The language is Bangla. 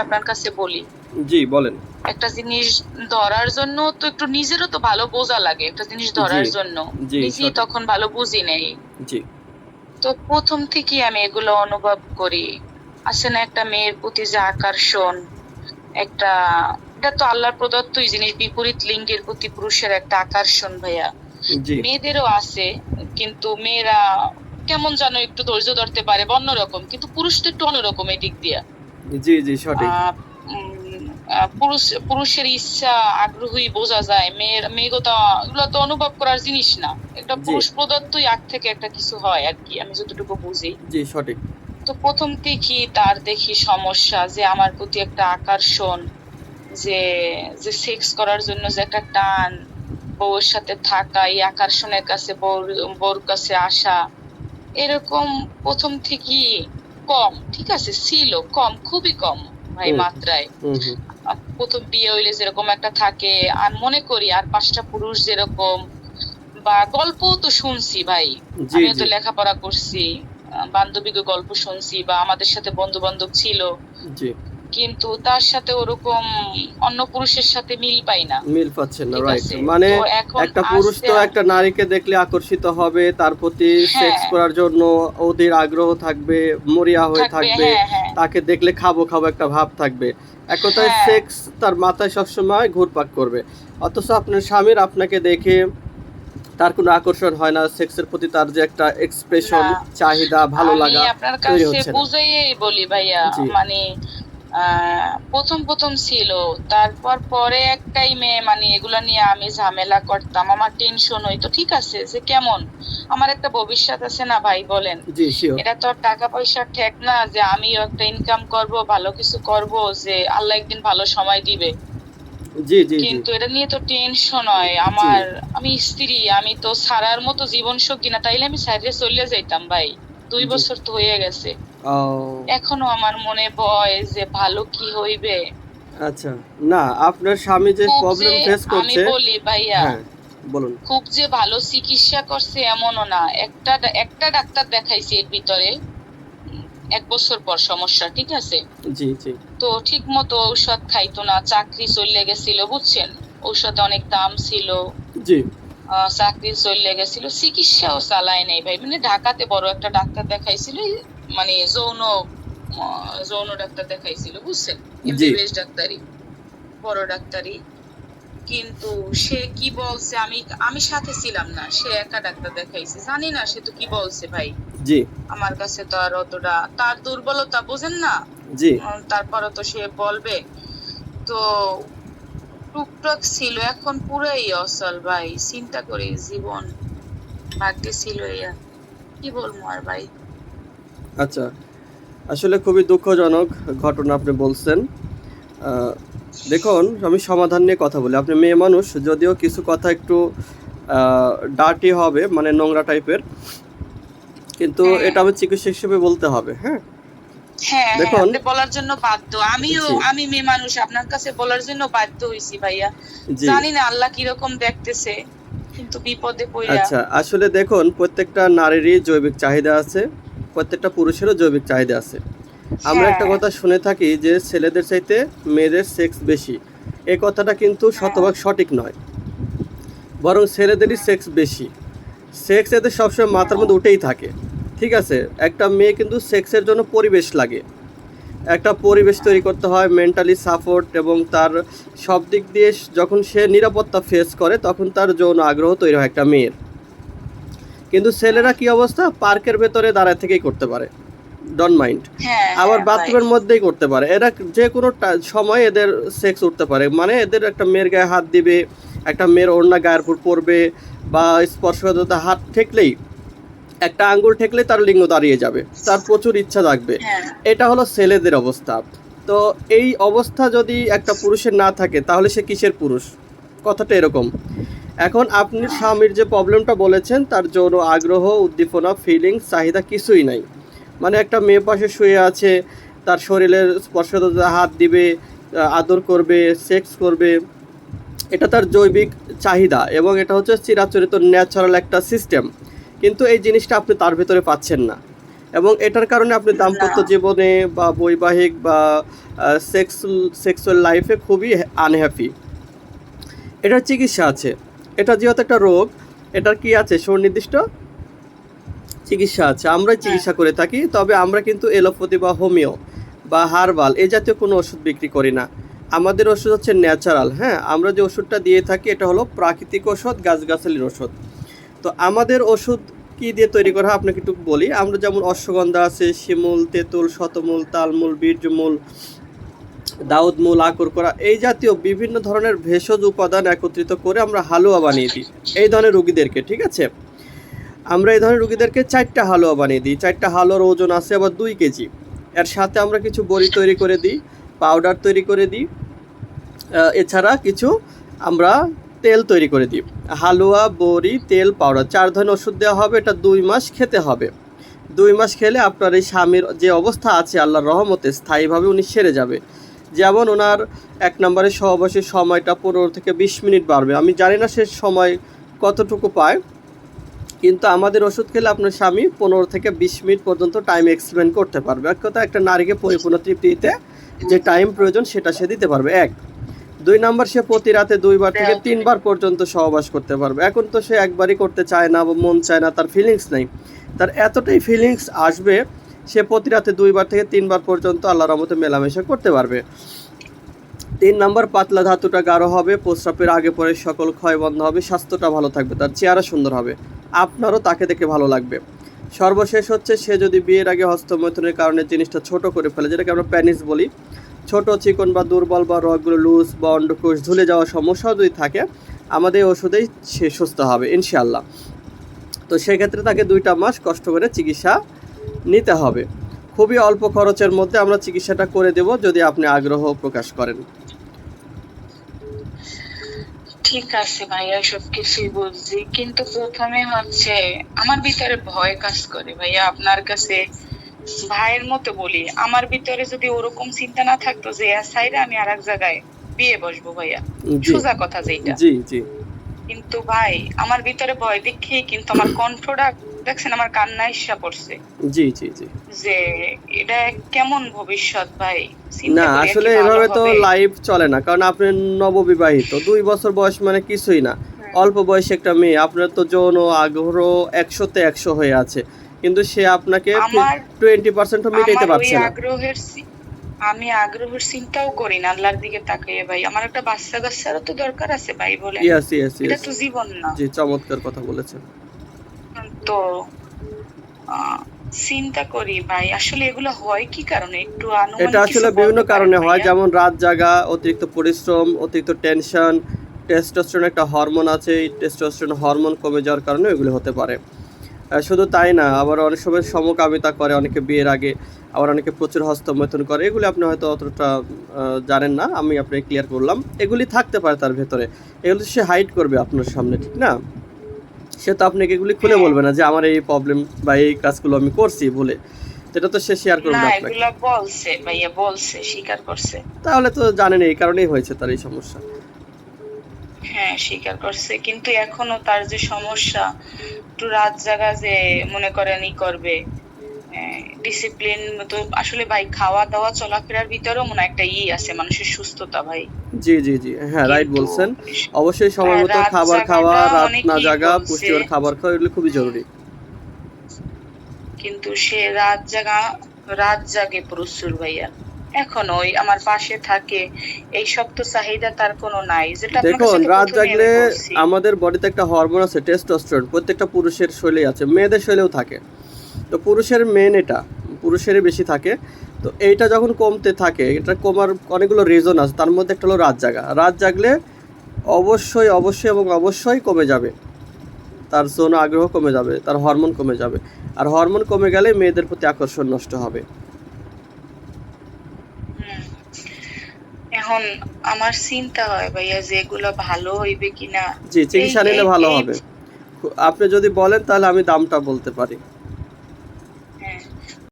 আপনার কাছে বলি। জি বলেন। একটা জিনিস ধরার জন্য তো একটু নিজেরও তো ভালো বোঝা লাগে, একটা জিনিস জি ধরার জন্য জি নিজেই সঠিক। তখন ভালো বুঝি নেই। জি তো প্রথম থেকেই আমি এগুলো অনুভব করি। আসে না একটা মেয়ের প্রতি যে আকর্ষণ, একটা, এটা তো আল্লাহর প্রদত্তই জিনিস, বিপরীত লিঙ্গের প্রতি পুরুষের একটা আকর্ষণ ভাইয়া। জি মেয়েদেরও আছে, কিন্তু মেয়েরা কেমন যেন একটু ধৈর্য ধরতে পারে বা অন্যরকম, কিন্তু পুরুষ তো একটু অন্যরকম এই দিক দিয়ে। জি জি সঠিক। আহ পুরুষের ইচ্ছা আগ্রহী বোঝা যায়, মেয়েগতা এগুলো তো অনুভব করার জিনিস না, এটা জি পুরুষ প্রদত্তই আগ থেকে একটা কিছু হয় আর কি, আমি যতটুকু বুঝি। জি সঠিক। তো প্রথম থেকেই তার দেখি সমস্যা, যে আমার প্রতি একটা আকর্ষণ, যে যে সেক্স করার জন্য যে একটা টান, বউয়ের সাথে থাকা, এই আকর্ষণের কাছে বউর কাছে আসা, এরকম প্রথম থেকেই কম, ঠিক আছে, ছিল কম, খুবই কম ভাই হুম মাত্রায়। হুম হুম। প্রথম বিয়ে হইলে যেরকম একটা থাকে, আর মনে করি আর 5টা পুরুষ যেরকম, বা গল্পও তো শুনছি ভাই, জি আমিও জি তো লেখাপড়া করছি, বান্ধবীকে গল্প শুনছি, বা আমাদের সাথে বন্ধু বান্ধব ছিল, জি। কিন্তু তার সাথে ওরকম অন্য পুরুষের সাথে মিল পাই না। মিল পাচ্ছেন না, ঠিক রাইট। আছে, মানে তো এখন একটা পুরুষ আস্তে তো একটা নারীকে দেখলে আকর্ষিত হবে, তার প্রতি সেক্স হ্যাঁ করার জন্য অধীর আগ্রহ থাকবে, মরিয়া হয়ে থাকবে, থাকবে, হ্যাঁ হ্যাঁ তাকে দেখলে খাবো খাবো একটা ভাব থাকবে। এক কথায় হ্যাঁ সেক্স তার মাথায় সবসময় ঘুরপাক করবে। অথচ আপনার স্বামীর আপনাকে দেখে তার কোনো আকর্ষণ হয় না, সেক্সের প্রতি তার যে একটা এক্সপ্রেশন, না, চাহিদা, ভালো আমি লাগা আপনার তৈরি কাছে হচ্ছে না। বুঝাইয়েই বলি ভাইয়া, জি মানে প্রথম প্রথম ছিল, তারপর পরে এক টাইমে মানে এগুলা নিয়ে আমি ঝামেলা করতাম, আমার টেনশন হইতো, ঠিক আছে, যে কেমন, আমার একটা ভবিষ্যৎ আছে না ভাই, বলেন। জি শিওর। এটা তো আর টাকা পয়সা ঠেক না যে আমিও একটা ইনকাম করব, ভালো কিছু করব, যে আল্লাহ একদিন ভালো সময় দিবে। জি জি জি কিন্তু এটা নিয়ে তো টেনশন হয় জি। আমার। আমি স্ত্রী, আমি তো ছাড়ার মতো জীবন সঙ্গী না, তাইলে আমি সাইডে চলে যাইতাম ভাই। দুই জি। বছর তো হয়ে গেছে, ও এখনো আমার মনে ভয় যে ভালো কি হইবে। আচ্ছা। না, আপনার স্বামী যে খুব যে, প্রবলেম ফেস আমি করছে। বলি ভাইয়া, হ্যাঁ, বলুন। খুব যে ভালো চিকিৎসা করছে এমনও না, একটা ডাক্তার দেখাইছি এর ভিতরে, 1 বছর পর সমস্যা, ঠিক আছে। জি, জি, তো ঠিক মতো ঔষধ খাইতো না, চাকরি চলে গেছিল, বুঝছেন, ঔষধে অনেক দাম ছিল, জি, চাকরি চলে গেছিল, চিকিৎসাও চালায় নাই ভাই, মানে ঢাকাতে বড় একটা ডাক্তার দেখাইছিল, মানে যৌন ডাক্তার দেখাইছিল, বুঝছেন, জি, এমবিবিএস ডাক্তারি, বড় ডাক্তারি। কিন্তু সে কি বলছে, আমি আমি সাথে ছিলাম না, সে একা ডাক্তার দেখাইছে, জানি না সে তো কি বলছে ভাই, জি, আমার কাছে তো আর অতটা, তার দুর্বলতা বোঝেন না, জি। তারপরও তো সে বলবে। তো টুকটাক ছিল, এখন পুরাই অসল ভাই, চিন্তা করি জীবন, ভাগ্যে ছিল ইয়া, কি বলবো আর ভাই। আচ্ছা, আসলে খুবই দুঃখজনক ঘটনা আপনি বলছেন। আ দেখুন, আমি সমাধান নিয়ে কথা বলি। আপনি মেয়ে মানুষ, যদিও কিছু কথা একটু আ ডার্টি হবে, মানে নোংরা টাইপের। কিন্তু হ্যাঁ এটা আমি চিকিৎসক হিসেবে বলতে হবে, হ্যাঁ? হ্যাঁ হ্যাঁ, দেখুন আপনি বলার জন্য বাধ্য, আমিও, জি, আমি মেয়ে মানুষ, আপনার কাছে বলার জন্য বাধ্য হইছি ভাইয়া। জি। জানি না আল্লাহ কিরকম দেখতেছে, কিন্তু বিপদে পইড়া। আচ্ছা, আসলে দেখুন প্রত্যেকটা নারীরই জৈবিক চাহিদা আছে, প্রত্যেকটা পুরুষেরও জৈবিক চাহিদা আছে। আমরা একটা হ্যাঁ কথা শুনে থাকি যে ছেলেদের চাইতে মেয়েদের সেক্স বেশি। এই কথাটা কিন্তু হ্যাঁ শতভাগ সঠিক নয়। বরং ছেলেদেরই হ্যাঁ সেক্স বেশি। সেক্স এদের সবসময় মাথার হ্যাঁ মধ্যে উঠেই থাকে। ঠিক আছে? একটা মেয়ে কিন্তু সেক্সের জন্য পরিবেশ লাগে। একটা পরিবেশ তৈরি করতে হয়, মেন্টালি সাপোর্ট, এবং তার সব দিক দিয়ে যখন সে নিরাপত্তা ফেস করে তখন তার যৌন আগ্রহ তৈরি হয় একটা মেয়ের। কিন্তু ছেলেরা কি অবস্থা? পার্কের ভেতরে দাঁড়ায় থেকেই করতে পারে। Don't mind. হ্যাঁ আবার হ্যাঁ ভাই, বাথরুমের মধ্যেই করতে পারে। এরা যে কোনো সময় এদের সেক্স উঠতে পারে। মানে এদের একটা মেয়ের গায়ে হাত দিবে, একটা মেয়ের ওড়না গায়ের উপর পড়বে, বা স্পর্শকাতরতা হাত ঠেকলেই, একটা আঙ্গুল ঠেকলেই তার লিঙ্গ দাঁড়িয়ে যাবে। তার প্রচুর ইচ্ছা থাকবে। হ্যাঁ এটা হলো ছেলেদের অবস্থা। তো এই অবস্থা যদি একটা পুরুষের না থাকে তাহলে সে কিসের পুরুষ? কথাটা এরকম। এখন আপনি হ্যাঁ স্বামীর যে প্রবলেমটা বলেছেন, তার যৌন আগ্রহ, উদ্দীপনা, ফিলিংস, চাহিদা কিছুই নাই। মানে একটা মেয়ে পাশে শুয়ে আছে, তার শরীরের স্পর্শকাতরতা হাত দিবে, আদর করবে, সেক্স করবে। এটা তার জৈবিক চাহিদা, এবং এটা হচ্ছে চিরাচরিত ন্যাচারাল একটা সিস্টেম। কিন্তু এই জিনিসটা আপনি তার ভেতরে পাচ্ছেন না। এবং এটার কারণে আপনি দাম্পত্য না। জীবনে বা বৈবাহিক বা সেক্সুয়াল লাইফে খুবই আনহ্যাপি। এটার চিকিৎসা আছে। এটা যেহেতু একটা রোগ, এটার কি আছে সুনির্দিষ্ট চিকিৎসা আছে, আমরাই হুম। চিকিৎসা করে থাকি। তবে আমরা কিন্তু এলোপ্যাথি বা হোমিও বা হার্বাল এই জাতীয় কোনো ওষুধ বিক্রি করি না। আমাদের ওষুধ হচ্ছে ন্যাচারাল। হ্যাঁ, আমরা যে ওষুধটা দিয়ে থাকি এটা হলো প্রাকৃতিক ওষুধ, গাছগাছালির ওষুধ। তো আমাদের ওষুধ কি দিয়ে তৈরি করা হয় আপনাকে একটু বলি। আমরা যেমন অশ্বগন্ধা আছে, শিমুল, তেঁতুল, শতমূল, তালমূল, বীর্যমূল, দাউদমূল, আকরকরা এই জাতীয় বিভিন্ন ধরনের ভেষজ উপাদান একত্রিত করে আমরা হালুয়া বানিয়ে দিই এই ধরনের রুগীদেরকে। ঠিক আছে, আমরা এই ধরনের রুগীদেরকে 4টা হালুয়া বানিয়ে দিই। 4টা হালুয়ার ওজন আছে আবার 2 কেজি। এর সাথে আমরা কিছু বড়ি তৈরি করে দিই, পাউডার তৈরি করে দিই, এছাড়া কিছু আমরা তেল তৈরি করে দিই। হালুয়া, বড়ি, তেল, পাউডার 4 ধরনের ওষুধ দেওয়া হবে। এটা 2 মাস খেতে হবে। 2 মাস খেলে আপনার এই স্বামীর যে অবস্থা আছে আল্লাহর রহমতে স্থায়ীভাবে উনি সেরে যাবে। যেমন ওনার 1 নম্বরে সহবাসের সময়টা 15 থেকে 20 মিনিট বাড়বে। আমি জানি না সে সময় কতটুকু পায়, কিন্তু আমাদের ওষুধ খেলে আপনার স্বামী 15 থেকে 20 মিনিট পর্যন্ত টাইম এক্সপেন্ড করতে পারবে। এক কথা, একটা নারীকে পরিপূর্ণ তৃপ্তি দিতে যে টাইম প্রয়োজন সেটা সে দিতে পারবে। 1 2 নাম্বার, সে প্রতি রাতে 2 বার থেকে 3 বার পর্যন্ত সহবাস করতে পারবে। এখন তো সে একবারই করতে চায় না বা মন চায় না, তার ফিলিংস নেই। তার এতটাই ফিলিংস আসবে সে প্রতি রাতে 2 বার থেকে 3 বার পর্যন্ত আল্লাহর রহমতে মেলামেশা করতে পারবে। 3 নাম্বার, পাতলা ধাতুটা গাঢ় হবে, প্রস্রাবের আগে পরে সকল ক্ষয় বন্ধ হবে, স্বাস্থ্যটা ভালো থাকবে, তার চেহারা সুন্দর হবে, আপনারও তাকে দেখে ভালো লাগবে। সর্বশেষ হচ্ছে, সে যদি বিয়ের আগে হস্তমৈথুনের কারণে জিনিসটা ছোট করে ফেলে, যেটাকে আমরা প্যানিস বলি, ছোট, চিকন বা দুর্বল বা রগগুলো লুজ বা অন্ডকোষ ঝুলে যাওয়ার সমস্যাও যদি থাকে, আমাদের ওষুধেই সে সুস্থ হবে ইনশাআল্লাহ। তো সেক্ষেত্রে তাকে 2টা মাস কষ্ট করে চিকিৎসা নিতে হবে। খুবই অল্প খরচের মধ্যে আমরা চিকিৎসাটা করে দেব যদি আপনি আগ্রহ প্রকাশ করেন। ঠিক আছে ভাইয়া, সবকিছুই বুঝছি, কিন্তু প্রথমে হচ্ছে আমার ভিতরে ভয় কাজ করে ভাইয়া। আপনার কাছে ভাইয়ের মতো বলি, আমার ভিতরে যদি ওরকম চিন্তা না থাকতো যে সাইডে আমি আর এক জায়গায় বিয়ে বসবো ভাইয়া, জি সোজা কথা যেটা, জি জি কিন্তু ভাই আমার ভিতরে ভয় দেখেই কিন্তু আমার কণ্ঠটা দেখছেন, আমার কান্না ইস্যা পড়ছে জি জি জি যে এটা কেমন ভবিষ্যৎ ভাই, না, চিন্তা করি আসলে কি ভালো এভাবে তো হবে। লাইফ চলে না, কারণ আপনি নববিবাহিত, 2 বছর বয়স মানে কিছুই না। অল্প বয়সে একটা মেয়ে, আপনার তো যৌন আগ্রহ 100-তে 100 হয়ে আছে, কিন্তু সে আপনাকে আমার 20% মিটাইতে আমার ওই পারছে না। আমি আগ্রহের চিন্তাও করি না আল্লাহর দিকে তাকিয়ে ভাই। আমার একটা বাচ্চা কাচ্চারও তো দরকার আছে ভাই, বলেন, ইয়েস ইয়েস এটা ইয়েস তো জীবন না। জি, চমৎকার কথা বলেছেন। তো চিন্তা করি ভাই, আসলে এগুলো হয় কি কারণে, একটু এটা আনুমানিক কিছু আসলে বিভিন্ন বলতে পারেন কারণে হয়, ভাইয়া? যেমন রাত জাগা, অতিরিক্ত পরিশ্রম, অতিরিক্ত টেনশন, টেস্টোস্টেরন একটা হরমোন আছে, এই টেস্টোস্টেরন হরমোন কমে যাওয়ার কারণে এগুলো হতে পারে। শুধু তাই না, আবার অনেক সময় সমকামিতা করে অনেকে বিয়ের আগে, আবার অনেকে প্রচুর হস্তমৈথুন করে। এগুলি আপনি হয়তো অতটা জানেন না, আমি আপনাকে ক্লিয়ার করলাম। এগুলি থাকতে পারে তার ভেতরে, এগুলি সে হাইড করবে আপনার সামনে, ঠিক না? সে তো আপনাকে এগুলি খুলে হ্যাঁ। বলবে না যে আমার এই প্রবলেম বা এই কাজগুলো আমি করছি বলে, সেটা তো সে শেয়ার করবে না, না আপনাকে। এগুলা বলছে ভাইয়া, বলছে, স্বীকার করছে। তাহলে তো জানেন এই কারণেই হয়েছে তার এই সমস্যা। হ্যাঁ, স্বীকার করছে, কিন্তু এখনো তার যে সমস্যা, একটু রাত জাগা যে মনে করেন ই করবে, ডিসিপ্লিন তো আসলে ভাই, খাওয়া দাওয়া চলাফেরার ভিতরেও মনে হয় একটা আছে মানুষের সুস্থতা ভাই। জি জি জি, হ্যাঁ, রাইট কিন্তু বলছেন। অবশ্যই সময় মতো রাত খাবার খাওয়া, জাগাটা রাত না অনেকেই জাগা, বলছে, পুষ্টিকর খাবার খাওয়া, এগুলো খুবই জরুরি। কিন্তু সে রাত জাগে প্রচুর ভাইয়া। এখন ওই আমার পাশে থাকে, এই সব তো চাহিদা তার কোনো নাই, যেটা আপনার দেখুন, কাছে তো রাত প্রথমে জাগলে আমি বলছি। আমাদের বডিতে একটা হরমোন আছে টেস্টোস্টেরন, প্রত্যেকটা পুরুষের শরীরে আছে, মেয়েদের শরীরেও থাকে। তো পুরুষের মেন এটা, পুরুষেরই বেশি থাকে। তো এইটা যখন কমতে থাকে, এটা কমার অনেকগুলো রিজন আছে, তার মধ্যে একটা হলো রাত জাগা। রাত জাগলে অবশ্যই অবশ্যই এবং অবশ্যই কমে যাবে তার যৌন আগ্রহ, কমে যাবে তার হরমোন, কমে যাবে। আর হরমোন কমে গেলে মেয়েদের প্রতি আকর্ষণ নষ্ট হবে। হুম। এখন আমার চিন্তা হয় ভাইয়া যে এগুলো ভালো হইবে কিনা। জি, এই চিকিৎসা নিলে এই ভালো এই হবে। আপনি যদি বলেন তাহলে আমি দামটা বলতে পারি।